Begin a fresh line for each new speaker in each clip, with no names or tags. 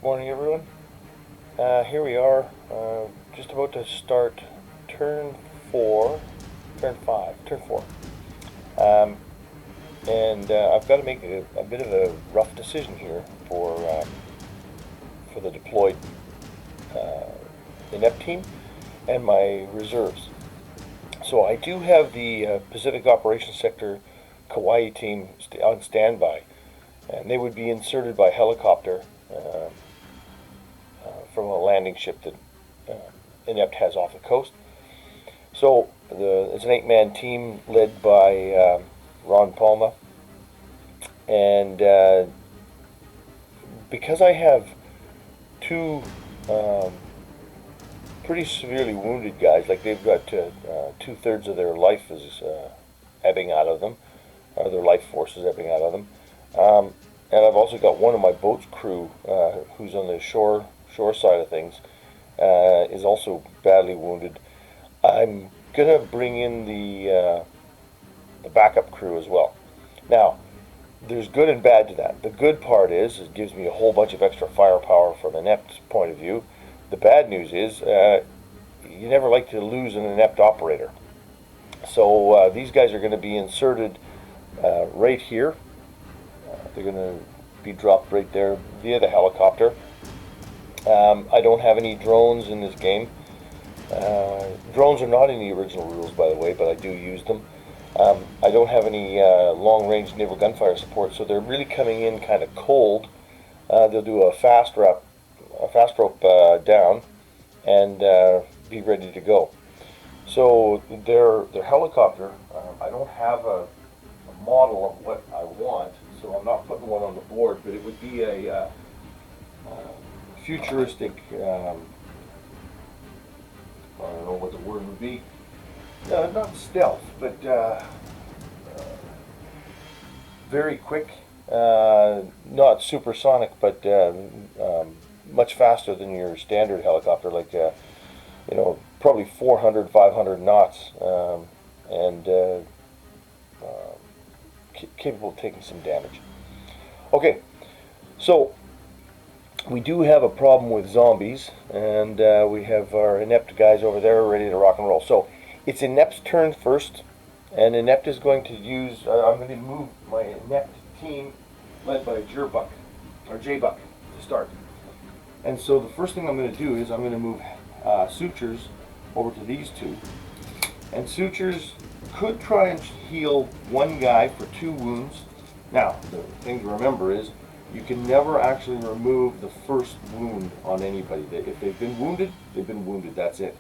Morning, everyone. Here we are, just about to start turn four, turn five, turn four. Um, and I've got to make a bit of a rough decision here for the deployed uh, inept team and my reserves. So I do have the Pacific Operations Sector Kauai team on standby, and they would be inserted by helicopter from a landing ship that Inept has off the coast. So it's an 8-man team led by Ron Palma, and because I have two um, pretty severely wounded guys, like they've got 2/3 of their life is ebbing out of them, or their life force is ebbing out of them. And I've also got one of my boat's crew who's on the shore side of things, is also badly wounded. I'm gonna bring in the backup crew as well. Now, there's good and bad to that. The good part is it gives me a whole bunch of extra firepower from an inept point of view. The bad news is you never like to lose an inept operator. So these guys are going to be inserted right here. They're going to be dropped right there via the helicopter. I don't have any drones in this game. Drones are not in the original rules, by the way, but I do use them. I don't have any long-range naval gunfire support, so they're really coming in kind of cold. They'll do a fast rope down, and be ready to go. So their helicopter, I don't have a model of what I want, so I'm not putting one on the board, but it would be a futuristic, I don't know what the word would be, not stealth, but very quick, not supersonic, but much faster than your standard helicopter, like probably 400, 500 knots, and capable of taking some damage. Okay, so we do have a problem with zombies, and we have our inept guys over there ready to rock and roll. So it's inept's turn first, and inept is going to use. I'm going to move my inept team led by Jerbuck or J-Buck to start. And so the first thing I'm going to do is I'm going to move Sutures over to these two. And Sutures could try and heal one guy for 2 wounds. Now, the thing to remember is you can never actually remove the first wound on anybody. If they've been wounded, they've been wounded. That's it.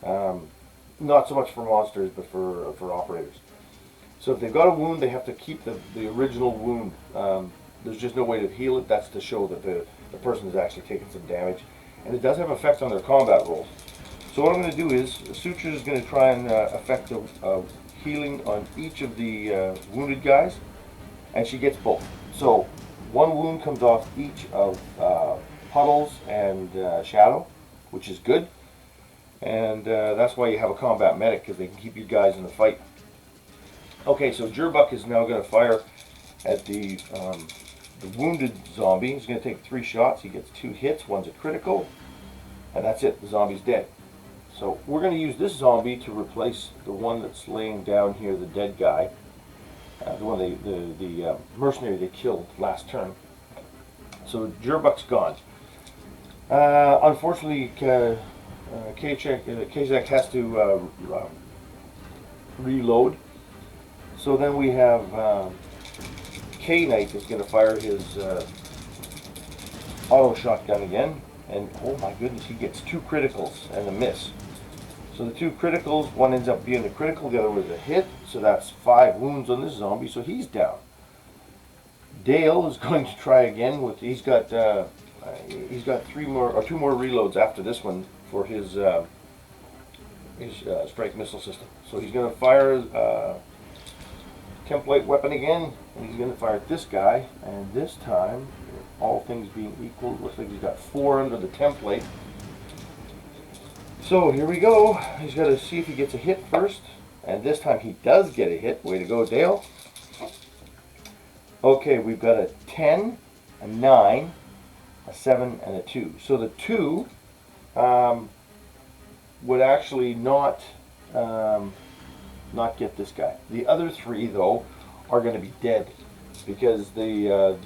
Not so much for monsters, but for operators. So if they've got a wound, they have to keep the original wound. There's just no way to heal it. That's to show that the person is actually taking some damage. And it does have effects on their combat rolls. So what I'm going to do is, Suture is going to try and affect the healing on each of the wounded guys, and she gets both. So 1 wound comes off each of Puddles and Shadow, which is good. And that's why you have a combat medic, because they can keep you guys in the fight. Okay, so Jerbuck is now going to fire at the wounded zombie. He's going to take 3 shots. He gets 2 hits. One's a critical, and that's it. The zombie's dead. So we're going to use this zombie to replace the one that's laying down here, the dead guy, the one the mercenary they killed last turn. So Jerbuck's gone. Unfortunately, Kazak has to reload. So then we have K-Knight is going to fire his auto shotgun again, and oh my goodness, he gets 2 criticals and a miss. So the 2 criticals, one ends up being a critical, the other was a hit, so that's 5 wounds on this zombie, so he's down. Dale is going to try again with, he's got 2 more reloads after this one for his strike missile system. So he's going to fire template weapon again, and he's going to fire at this guy, and this time, all things being equal, looks like he's got 4 under the template. So here we go. He's got to see if he gets a hit first, and this time he does get a hit. Way to go, Dale. Okay, we've got a 10, a 9, a 7, and a 2. So the 2 would actually not get this guy. The other 3, though, are going to be dead because the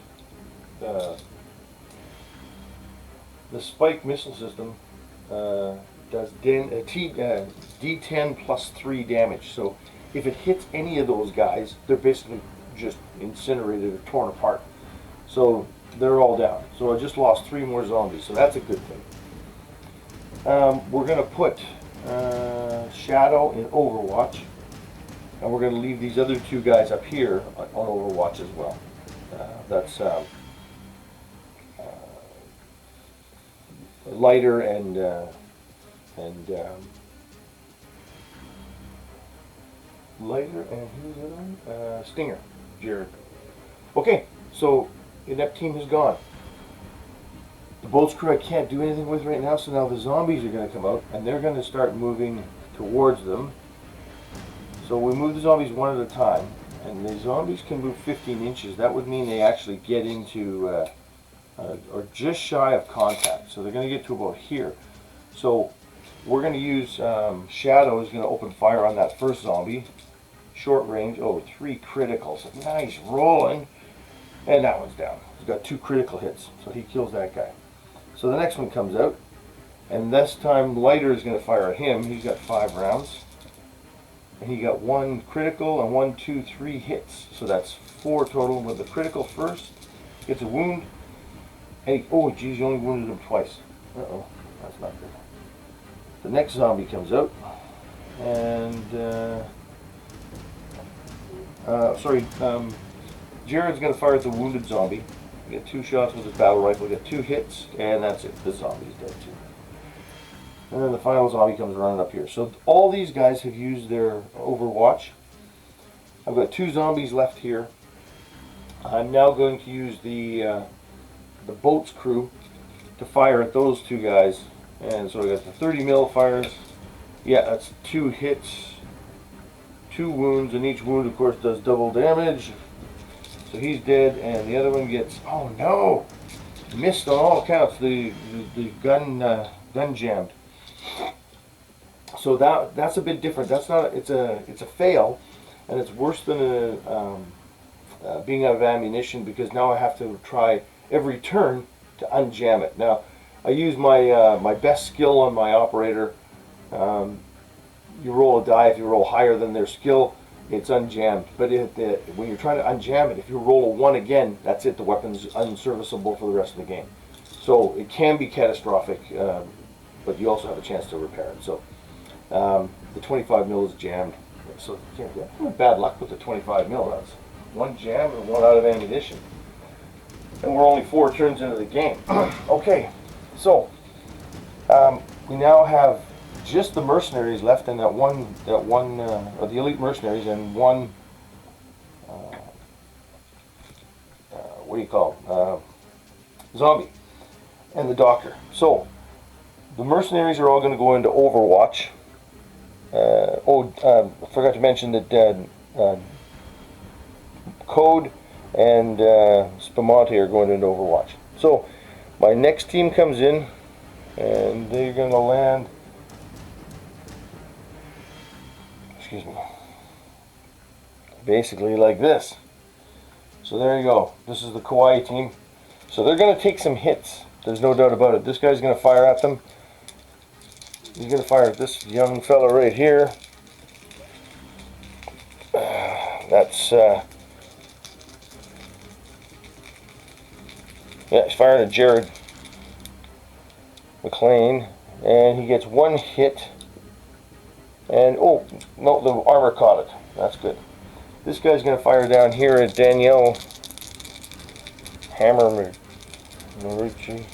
spike missile system does D10 plus 3 damage. So if it hits any of those guys, they're basically just incinerated or torn apart. So they're all down. So I just lost 3 more zombies, so that's a good thing. We're going to put Shadow in Overwatch, and we're going to leave these other 2 guys up here on Overwatch as well. That's Lighter and Lighter and who's the other one? Stinger, Jared. Okay, so Inept team has gone. The Bolts crew I can't do anything with right now, so now the zombies are going to come out and they're going to start moving towards them. So we move the zombies one at a time, and the zombies can move 15 inches. That would mean they actually get into or just shy of contact. So they're going to get to about here. So we're going to use Shadow is going to open fire on that first zombie. Short range. Oh, 3 criticals. Nice rolling. And that one's down. He's got 2 critical hits. So he kills that guy. So the next one comes out. And this time Lighter is going to fire at him. He's got 5 rounds. And he got 1 critical and 1, 2, 3 hits. So that's 4 total. With the critical first, gets a wound. And oh, geez, you only wounded him twice. Uh-oh, that's not good. The next zombie comes out. And, Jared's going to fire at the wounded zombie. We get 2 shots with his battle rifle. We get 2 hits, and that's it. This zombie's dead too. And then the final zombie comes running up here. So all these guys have used their Overwatch. I've got 2 zombies left here. I'm now going to use the Boats crew to fire at those 2 guys. And so I got the 30 mil fires. Yeah, that's 2 hits, 2 wounds, and each wound, of course, does double damage. So he's dead, and the other one gets, oh no, missed on all accounts. The gun jammed. So that's a bit different. That's not. It's a fail, and it's worse than being out of ammunition, because now I have to try every turn to unjam it. Now I use my best skill on my operator. You roll a die. If you roll higher than their skill, it's unjammed. But when you're trying to unjam it, if you roll a 1 again, that's it. The weapon's unserviceable for the rest of the game. So it can be catastrophic, but you also have a chance to repair it. So the 25 mil is jammed. So you can't get bad luck with the 25 mil. That's 1 jam and 1 out of ammunition. And we're only 4 turns into the game. Okay, so we now have just the mercenaries left, and or the elite mercenaries, and 1 what do you call zombie, and the doctor. So the mercenaries are all going to go into Overwatch. I forgot to mention that Code and Spamonte are going into Overwatch. So my next team comes in, and they're going to land. Excuse me. Basically like this. So there you go. This is the Kawaii team. So they're going to take some hits. There's no doubt about it. This guy's going to fire at them. He's going to fire at this young fella right here. That's yeah, he's firing at Jared McLean, and he gets 1 hit. And oh no, the armor caught it. That's good. This guy's going to fire down here at Danielle Hammer Marucci.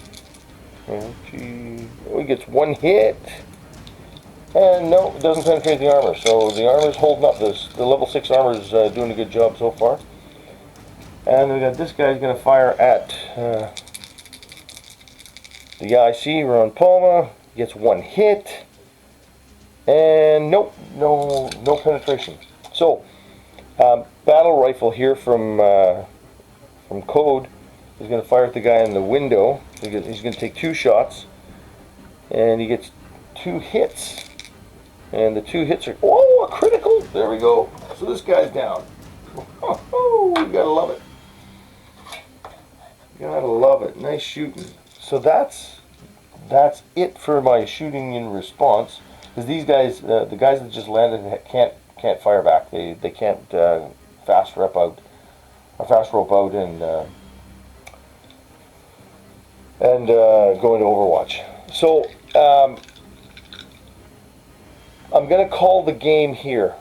Oh, he gets 1 hit. And no, it doesn't penetrate the armor. So the armor's holding up. The level 6 armor's doing a good job so far. And we got this guy's going to fire at the IC, Ron Palma. Gets 1 hit. And nope, no penetration. So, battle rifle here from Code is going to fire at the guy in the window. he's going to take 2 shots, and he gets 2 hits. And the 2 hits are, oh, a critical! There we go. So this guy's down. Oh, you gotta love it. You gotta love it. Nice shooting. So that's it for my shooting in response. Because these guys, the guys that just landed, can't fire back. They can't fast rope out and go into Overwatch. So I'm gonna call the game here,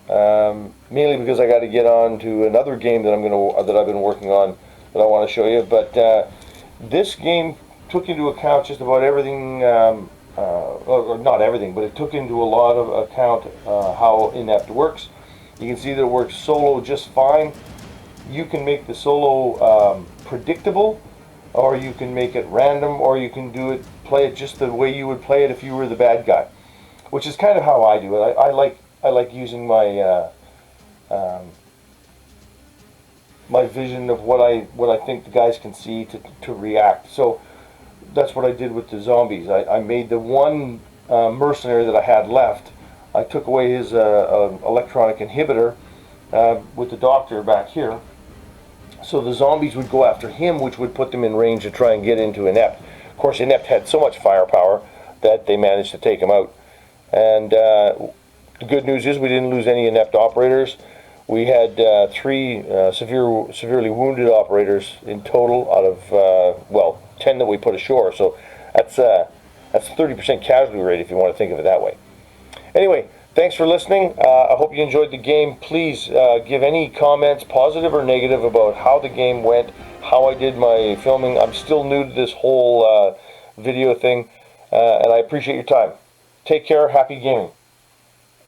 mainly because I got to get on to another game that I've been working on that I want to show you. But this game took into account just about everything, or not everything, but it took into a lot of account how Inept works. You can see that it works solo just fine. You can make the solo predictable, or you can make it random, or you can play it just the way you would play it if you were the bad guy, which is kind of how I do it. I like using my my vision of what I think the guys can see to react. So that's what I did with the zombies. I made the one mercenary that I had left. I took away his electronic inhibitor with the doctor back here. So the zombies would go after him, which would put them in range to try and get into Inept. Of course, Inept had so much firepower that they managed to take him out. And the good news is we didn't lose any Inept operators. We had 3 severely wounded operators in total out of, well, 10 that we put ashore. So that's 30% casualty rate if you want to think of it that way. Anyway, thanks for listening. I hope you enjoyed the game. Please give any comments, positive or negative, about how the game went, how I did my filming. I'm still new to this whole video thing, and I appreciate your time. Take care. Happy gaming.